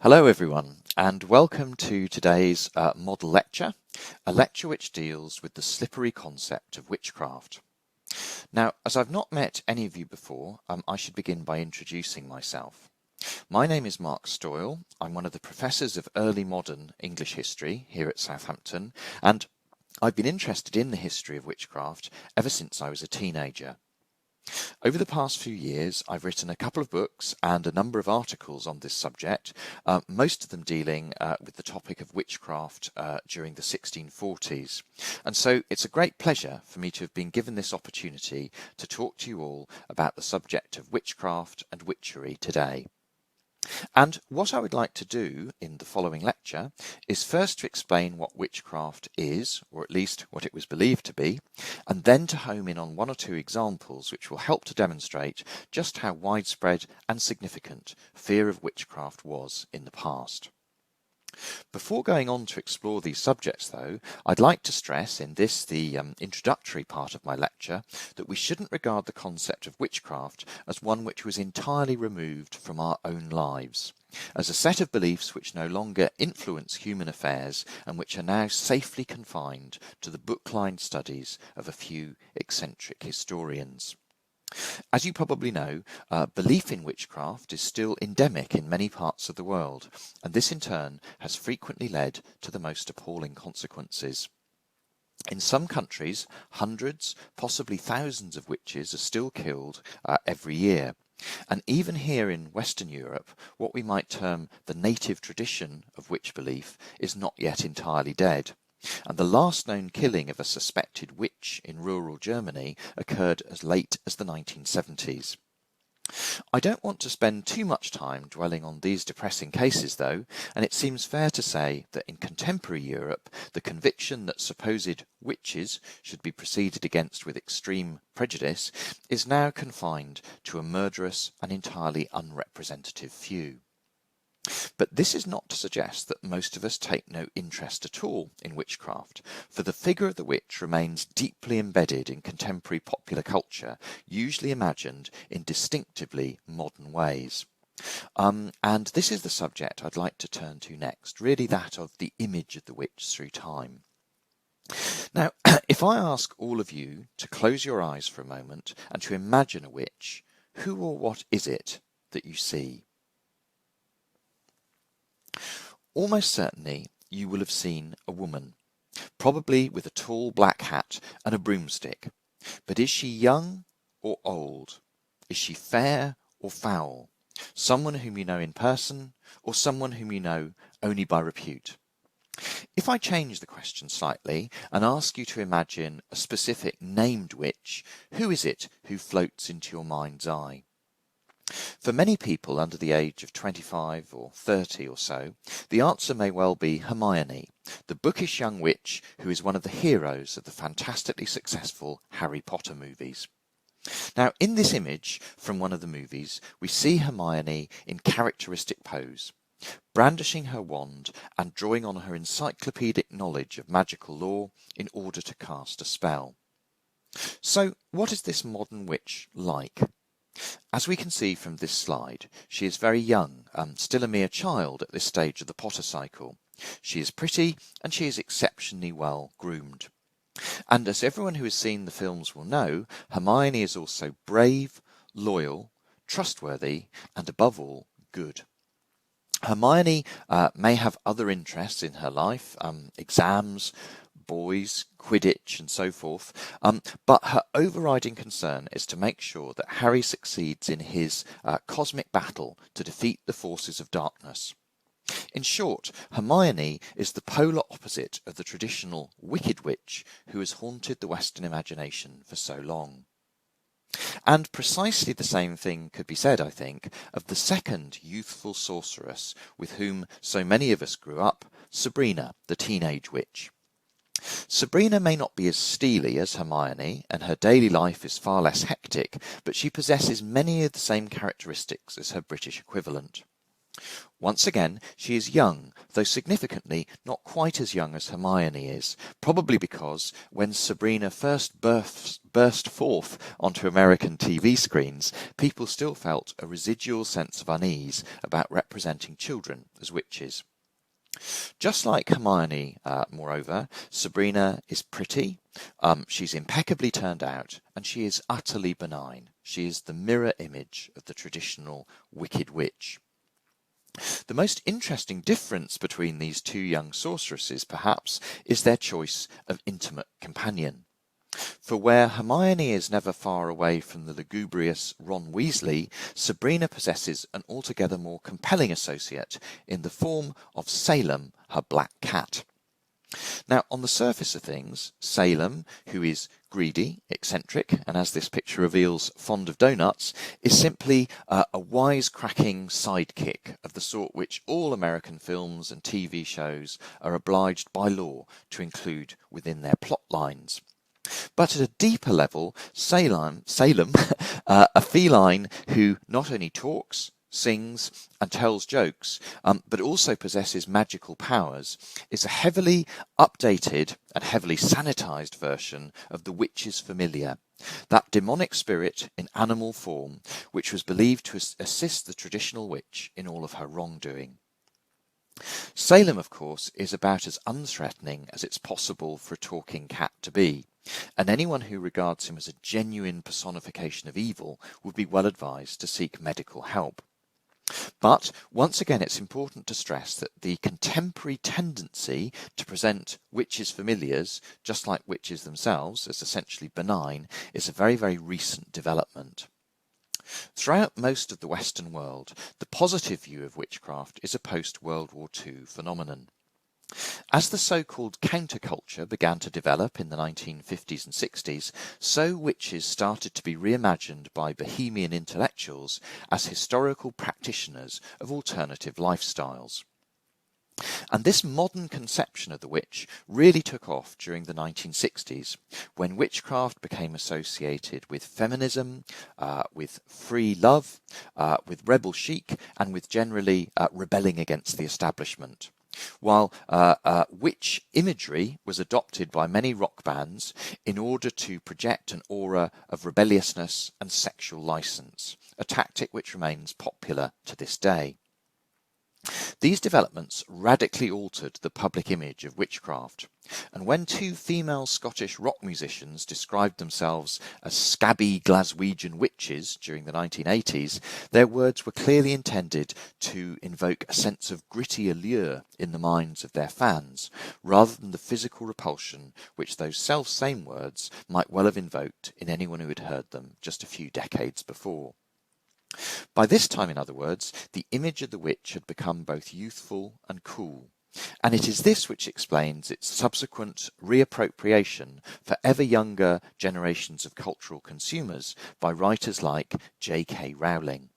Hello everyone, and welcome to today's model lecture, a lecture which deals with the slippery concept of witchcraft. Now, as I've not met any of you before, I should begin by introducing myself. My name is Mark Stoyle. I'm one of the professors of early modern English history here at Southampton, and I've been interested in the history of witchcraft ever since I was a teenager. Over the past few years, I've written a couple of books and a number of articles on this subject, most of them dealing with the topic of witchcraft during the 1640s. And so it's a great pleasure for me to have been given this opportunity to talk to you all about the subject of witchcraft and witchery today. And what I would like to do in the following lecture is first to explain what witchcraft is, or at least what it was believed to be, and then to home in on one or two examples which will help to demonstrate just how widespread and significant fear of witchcraft was in the past. Before going on to explore these subjects, though, I'd like to stress in this, the introductory part of my lecture, that we shouldn't regard the concept of witchcraft as one which was entirely removed from our own lives, as a set of beliefs which no longer influence human affairs and which are now safely confined to the book-lined studies of a few eccentric historians. As you probably know, belief in witchcraft is still endemic in many parts of the world, and this in turn has frequently led to the most appalling consequences. In some countries, hundreds, possibly thousands of witches are still killed every year. And even here in Western Europe, what we might term the native tradition of witch belief is not yet entirely dead. And the last known killing of a suspected witch in rural Germany occurred as late as the 1970s. I don't want to spend too much time dwelling on these depressing cases though, and it seems fair to say that in contemporary Europe the conviction that supposed witches should be proceeded against with extreme prejudice is now confined to a murderous and entirely unrepresentative few. But this is not to suggest that most of us take no interest at all in witchcraft, for the figure of the witch remains deeply embedded in contemporary popular culture, usually imagined in distinctively modern ways. And this is the subject I'd like to turn to next, really that of the image of the witch through time. Now, if I ask all of you to close your eyes for a moment and to imagine a witch, who or what is it that you see? Almost certainly you will have seen a woman, probably with a tall black hat and a broomstick. But is she young or old? Is she fair or foul? Someone whom you know in person, or someone whom you know only by repute? If I change the question slightly and ask you to imagine a specific named witch, who is it who floats into your mind's eye? For many people under the age of 25 or 30 or so, the answer may well be Hermione, the bookish young witch who is one of the heroes of the fantastically successful Harry Potter movies. Now, in this image from one of the movies, we see Hermione in characteristic pose, brandishing her wand and drawing on her encyclopedic knowledge of magical lore in order to cast a spell. So, what is this modern witch like? As we can see from this slide, she is very young, still a mere child at this stage of the Potter cycle. She is pretty and she is exceptionally well groomed. And as everyone who has seen the films will know, Hermione is also brave, loyal, trustworthy, and above all, good. Hermione may have other interests in her life, exams, boys, Quidditch and so forth, but her overriding concern is to make sure that Harry succeeds in his cosmic battle to defeat the forces of darkness. In short, Hermione is the polar opposite of the traditional wicked witch who has haunted the Western imagination for so long. And precisely the same thing could be said, I think, of the second youthful sorceress with whom so many of us grew up, Sabrina, the teenage witch. Sabrina may not be as steely as Hermione, and her daily life is far less hectic, but she possesses many of the same characteristics as her British equivalent. Once again, she is young, though significantly not quite as young as Hermione is, probably because when Sabrina first burst forth onto American TV screens, people still felt a residual sense of unease about representing children as witches. Just like Hermione, moreover, Sabrina is pretty, she's impeccably turned out, and she is utterly benign. She is the mirror image of the traditional wicked witch. The most interesting difference between these two young sorceresses, perhaps, is their choice of intimate companion. For where Hermione is never far away from the lugubrious Ron Weasley, Sabrina possesses an altogether more compelling associate in the form of Salem, her black cat. Now, on the surface of things, Salem, who is greedy, eccentric, and as this picture reveals, fond of donuts, is simply a wisecracking sidekick of the sort which all American films and TV shows are obliged by law to include within their plot lines. But at a deeper level, Salem, a feline who not only talks, sings and tells jokes, but also possesses magical powers, is a heavily updated and heavily sanitized version of the witch's familiar, that demonic spirit in animal form which was believed to assist the traditional witch in all of her wrongdoing. Salem, of course, is about as unthreatening as it's possible for a talking cat to be, and anyone who regards him as a genuine personification of evil would be well advised to seek medical help. But once again, it's important to stress that the contemporary tendency to present witches' familiars, just like witches themselves, as essentially benign, is a very, very recent development. Throughout most of the Western world, the positive view of witchcraft is a post-World War II phenomenon. As the so-called counterculture began to develop in the 1950s and 60s, so witches started to be reimagined by bohemian intellectuals as historical practitioners of alternative lifestyles. And this modern conception of the witch really took off during the 1960s, when witchcraft became associated with feminism, with free love, with rebel chic, and with generally rebelling against the establishment. While witch imagery was adopted by many rock bands in order to project an aura of rebelliousness and sexual license, a tactic which remains popular to this day. These developments radically altered the public image of witchcraft, and when two female Scottish rock musicians described themselves as scabby Glaswegian witches during the 1980s, their words were clearly intended to invoke a sense of gritty allure in the minds of their fans, rather than the physical repulsion which those self-same words might well have invoked in anyone who had heard them just a few decades before. By this time, in other words, the image of the witch had become both youthful and cool, and it is this which explains its subsequent reappropriation for ever younger generations of cultural consumers by writers like J.K. Rowling.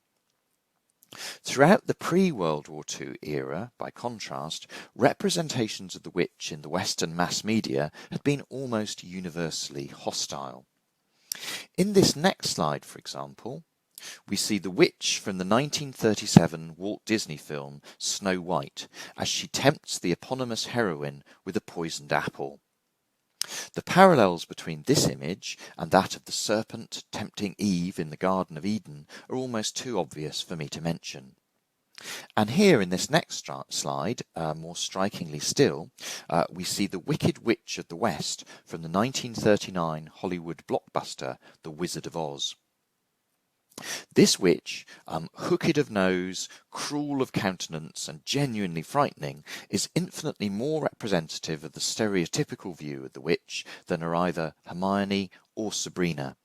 Throughout the pre-World War II era, by contrast, representations of the witch in the Western mass media had been almost universally hostile. In this next slide, for example, we see the witch from the 1937 Walt Disney film Snow White as she tempts the eponymous heroine with a poisoned apple. The parallels between this image and that of the serpent tempting Eve in the Garden of Eden are almost too obvious for me to mention. And here in this next slide, more strikingly still, we see the Wicked Witch of the West from the 1939 Hollywood blockbuster The Wizard of Oz. This witch, hooked of nose, cruel of countenance, and genuinely frightening, is infinitely more representative of the stereotypical view of the witch than are either Hermione or Sabrina.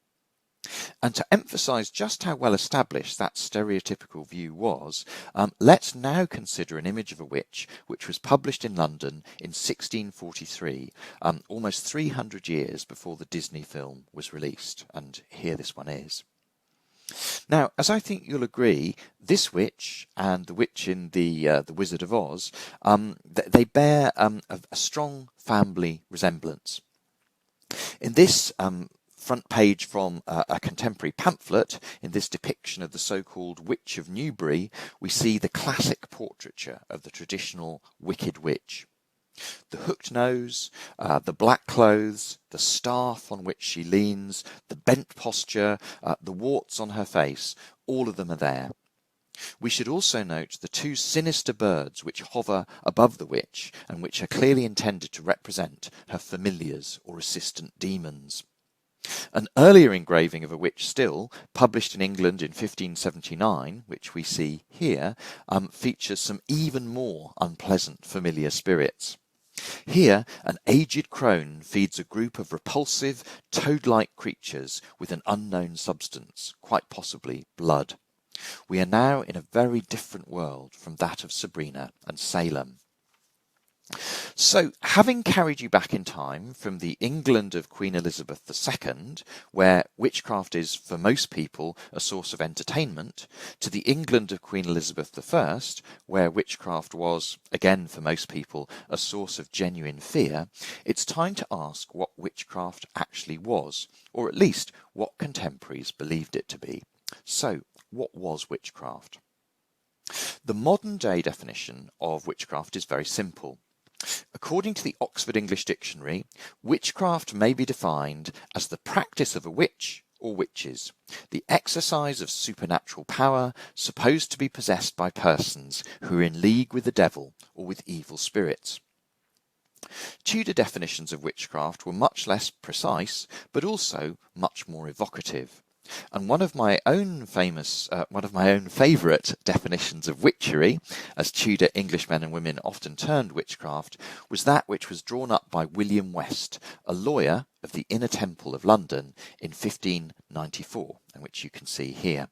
And to emphasise just how well established that stereotypical view was, let's now consider an image of a witch which was published in London in 1643, almost 300 years before the Disney film was released, and here this one is. Now, as I think you'll agree, this witch and the witch in the Wizard of Oz, they bear a strong family resemblance. In this front page from a contemporary pamphlet, in this depiction of the so-called Witch of Newbury, we see the classic portraiture of the traditional wicked witch. The hooked nose, the black clothes, the staff on which she leans, the bent posture, the warts on her face, all of them are there. We should also note the two sinister birds which hover above the witch and which are clearly intended to represent her familiars or assistant demons. An earlier engraving of a witch still, published in England in 1579, which we see here, features some even more unpleasant familiar spirits. Here, an aged crone feeds a group of repulsive, toad-like creatures with an unknown substance, quite possibly blood. We are now in a very different world from that of Sabrina and Salem. So, having carried you back in time from the England of Queen Elizabeth II, where witchcraft is, for most people, a source of entertainment, to the England of Queen Elizabeth I, where witchcraft was, again for most people, a source of genuine fear, it's time to ask what witchcraft actually was, or at least what contemporaries believed it to be. So, what was witchcraft? The modern-day definition of witchcraft is very simple. According to the Oxford English Dictionary, witchcraft may be defined as the practice of a witch or witches, the exercise of supernatural power supposed to be possessed by persons who are in league with the devil or with evil spirits. Tudor definitions of witchcraft were much less precise, but also much more evocative. And one of my own favourite definitions of witchery, as Tudor English men and women often termed witchcraft, was that which was drawn up by William West, a lawyer of the Inner Temple of London in 1594, and which you can see here.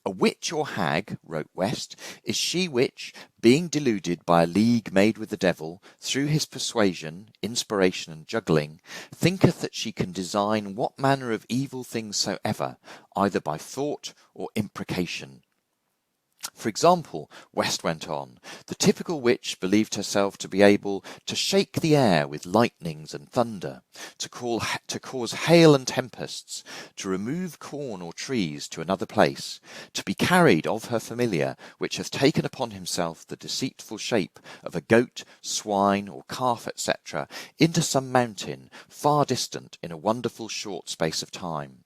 A witch or hag, wrote West, is she which, being deluded by a league made with the devil, through his persuasion, inspiration, and juggling, thinketh that she can design what manner of evil things soever, either by thought or imprecation. For example, West went on, the typical witch believed herself to be able to shake the air with lightnings and thunder, to cause hail and tempests, to remove corn or trees to another place, to be carried of her familiar, which hath taken upon himself the deceitful shape of a goat, swine, or calf, etc., into some mountain, far distant in a wonderful short space of time,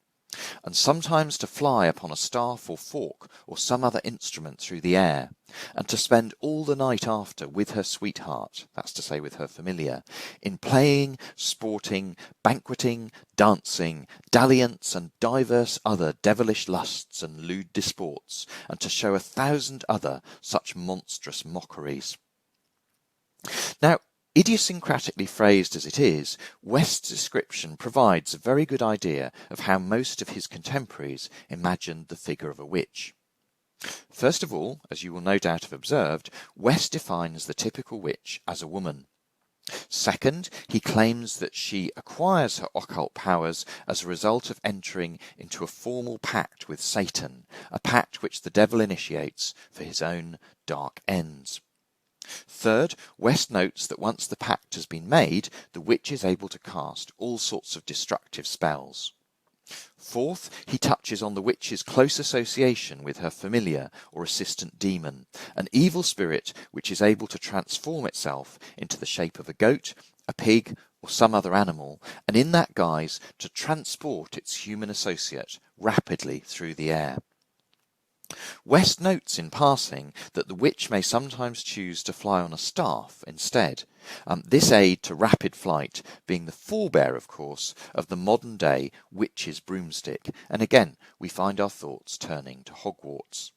and sometimes to fly upon a staff or fork or some other instrument through the air, and to spend all the night after with her sweetheart, that's to say with her familiar, in playing, sporting, banqueting, dancing, dalliance, and divers other devilish lusts and lewd disports, and to show 1,000 other such monstrous mockeries. Now, idiosyncratically phrased as it is, West's description provides a very good idea of how most of his contemporaries imagined the figure of a witch. First of all, as you will no doubt have observed, West defines the typical witch as a woman. Second, he claims that she acquires her occult powers as a result of entering into a formal pact with Satan, a pact which the devil initiates for his own dark ends. Third, West notes that once the pact has been made, the witch is able to cast all sorts of destructive spells. Fourth, he touches on the witch's close association with her familiar or assistant demon, an evil spirit which is able to transform itself into the shape of a goat, a pig, or some other animal, and in that guise to transport its human associate rapidly through the air. West notes in passing that the witch may sometimes choose to fly on a staff instead, this aid to rapid flight being the forebear, of course, of the modern-day witch's broomstick, and again we find our thoughts turning to Hogwarts.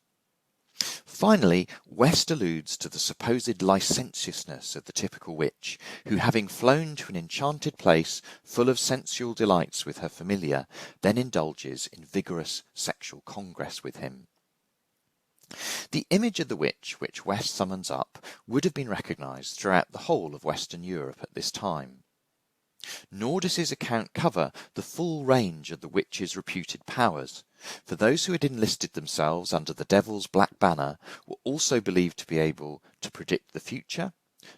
Finally, West alludes to the supposed licentiousness of the typical witch, who, having flown to an enchanted place full of sensual delights with her familiar, then indulges in vigorous sexual congress with him. The image of the witch which West summons up would have been recognised throughout the whole of Western Europe at this time. Nor does his account cover the full range of the witch's reputed powers, for those who had enlisted themselves under the devil's black banner were also believed to be able to predict the future,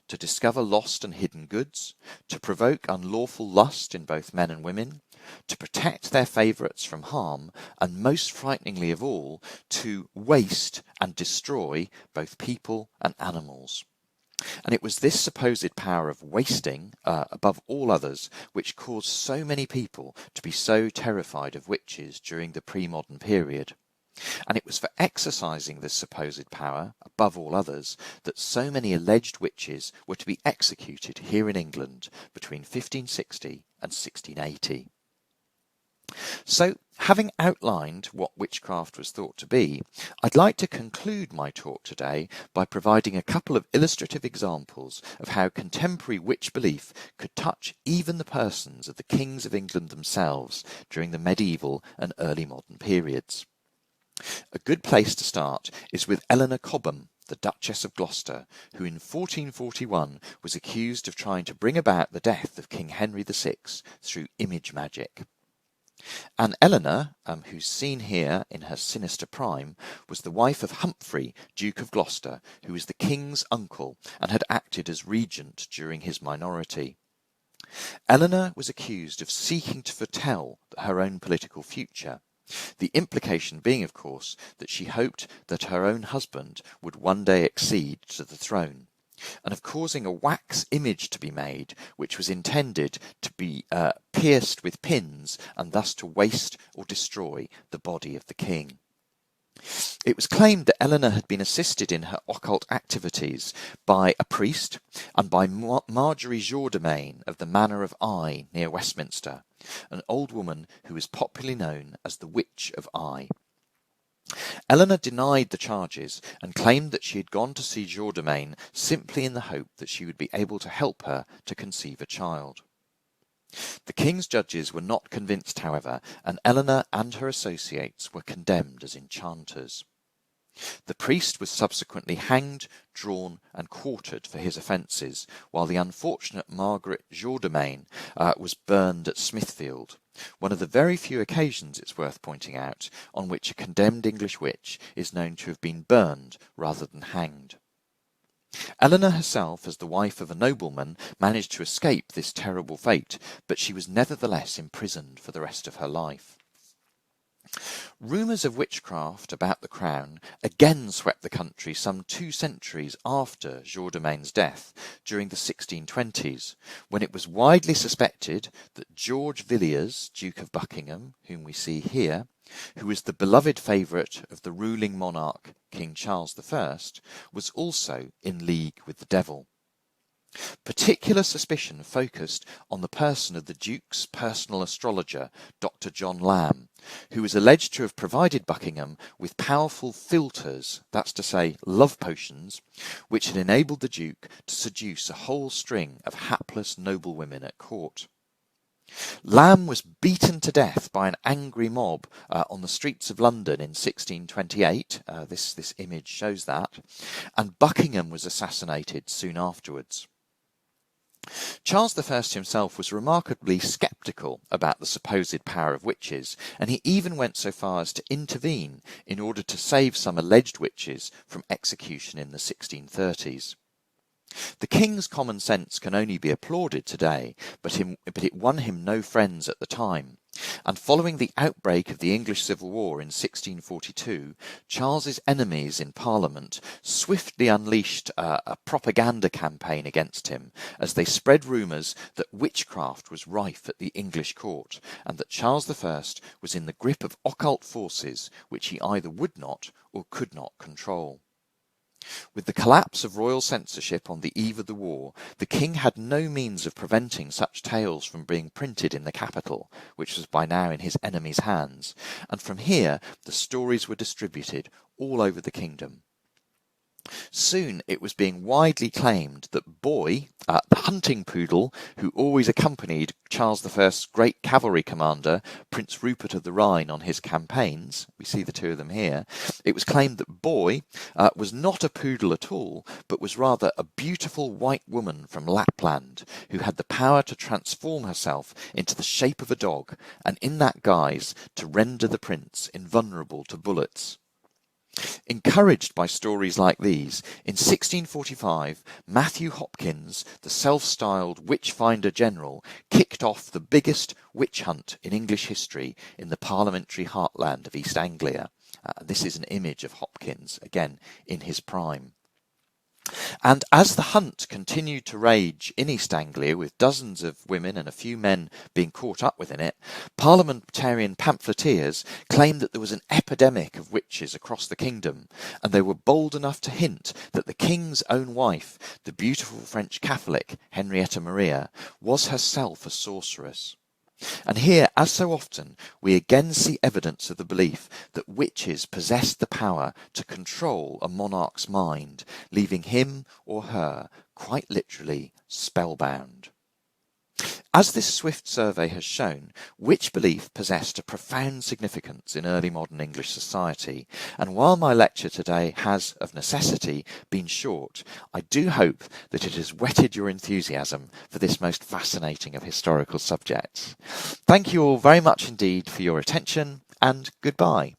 to discover lost and hidden goods, to provoke unlawful lust in both men and women, to protect their favourites from harm, and most frighteningly of all, to waste and destroy both people and animals. And it was this supposed power of wasting, above all others, which caused so many people to be so terrified of witches during the pre-modern period. And it was for exercising this supposed power, above all others, that so many alleged witches were to be executed here in England between 1560 and 1680. So, having outlined what witchcraft was thought to be, I'd like to conclude my talk today by providing a couple of illustrative examples of how contemporary witch belief could touch even the persons of the kings of England themselves during the medieval and early modern periods. A good place to start is with Eleanor Cobham, the Duchess of Gloucester, who in 1441 was accused of trying to bring about the death of King Henry VI through image magic. And Eleanor, who's seen here in her sinister prime, was the wife of Humphrey, Duke of Gloucester, who was the king's uncle and had acted as regent during his minority. Eleanor was accused of seeking to foretell her own political future, the implication being, of course, that she hoped that her own husband would one day accede to the throne, and of causing a wax image to be made, which was intended to be pierced with pins and thus to waste or destroy the body of the king. It was claimed that Eleanor had been assisted in her occult activities by a priest and by Marjorie Jourdemain of the Manor of Eye near Westminster, an old woman who is popularly known as the Witch of Eye. Eleanor denied the charges and claimed that she had gone to see Jourdemain simply in the hope that she would be able to help her to conceive a child. The king's judges were not convinced, however, and Eleanor and her associates were condemned as enchanters. The priest was subsequently hanged, drawn, and quartered for his offences, while the unfortunate Margaret Jourdemain was burned at Smithfield, one of the very few occasions, it's worth pointing out, on which a condemned English witch is known to have been burned rather than hanged. Eleanor herself, as the wife of a nobleman, managed to escape this terrible fate, but she was nevertheless imprisoned for the rest of her life. Rumours of witchcraft about the crown again swept the country some 2 centuries after Jourdemain's death, during the 1620s, when it was widely suspected that George Villiers, Duke of Buckingham, whom we see here, who was the beloved favourite of the ruling monarch King Charles I, was also in league with the devil. Particular suspicion focused on the person of the Duke's personal astrologer, Dr. John Lamb, who was alleged to have provided Buckingham with powerful philters, that's to say love potions, which had enabled the Duke to seduce a whole string of hapless noblewomen at court. Lamb was beaten to death by an angry mob on the streets of London in 1628, this image shows that, and Buckingham was assassinated soon afterwards. Charles I himself was remarkably sceptical about the supposed power of witches, and he even went so far as to intervene in order to save some alleged witches from execution in the 1630s. The king's common sense can only be applauded today, but it won him no friends at the time, and following the outbreak of the English Civil War in 1642, Charles's enemies in Parliament swiftly unleashed a propaganda campaign against him as they spread rumours that witchcraft was rife at the English court, and that Charles I was in the grip of occult forces which he either would not or could not control. With the collapse of royal censorship on the eve of the war, the king had no means of preventing such tales from being printed in the capital, which was by now in his enemies' hands, and from here the stories were distributed all over the kingdom. Soon it was being widely claimed that Boy, the hunting poodle who always accompanied Charles I's great cavalry commander, Prince Rupert of the Rhine, on his campaigns, we see the two of them here, it was claimed that Boy was not a poodle at all, but was rather a beautiful white woman from Lapland, who had the power to transform herself into the shape of a dog, and in that guise to render the prince invulnerable to bullets. Encouraged by stories like these, in 1645, Matthew Hopkins, the self-styled witch-finder general, kicked off the biggest witch hunt in English history in the parliamentary heartland of East Anglia. This is an image of Hopkins, again, in his prime. And as the hunt continued to rage in East Anglia, with dozens of women and a few men being caught up within it, parliamentarian pamphleteers claimed that there was an epidemic of witches across the kingdom, and they were bold enough to hint that the king's own wife, the beautiful French Catholic Henrietta Maria, was herself a sorceress. And here, as so often, we again see evidence of the belief that witches possessed the power to control a monarch's mind, leaving him or her quite literally spellbound. As this swift survey has shown, witch belief possessed a profound significance in early modern English society, and while my lecture today has, of necessity, been short, I do hope that it has whetted your enthusiasm for this most fascinating of historical subjects. Thank you all very much indeed for your attention, and goodbye.